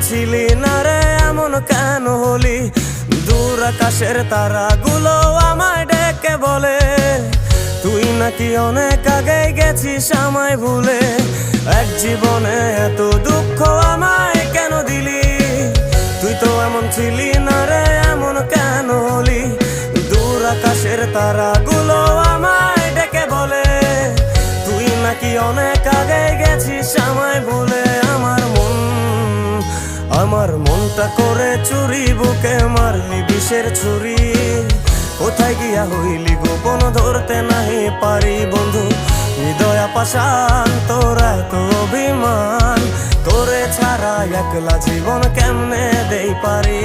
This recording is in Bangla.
ছিলি না রে এমন কেন হলি? দূর আকাশের তারাগুলো আমায় ডেকে বলে তুই নাকি অনেক আগে গেছিস আমায় ভুলে। এক জীবনে এত দুঃখ আমায় কেন দিলি? তুই তো এমন ছিলি না রে এমন কেন হলি? দূর আকাশের তারাগুলো আমায় ডেকে বলে তুই নাকি অনেক আগে গেছিস আমায় ভুলে। আমার মনটা করে চুরি, বুকে মারলি বিষের ছুরি। কোথায় গিয়া হইলি গোপন ধরতে নাহি পারি বন্ধু। হৃদয় পাষাণ তোর এত অভিমান, তোরে ছাড়া একলা জীবন কেমনে দেই পারি।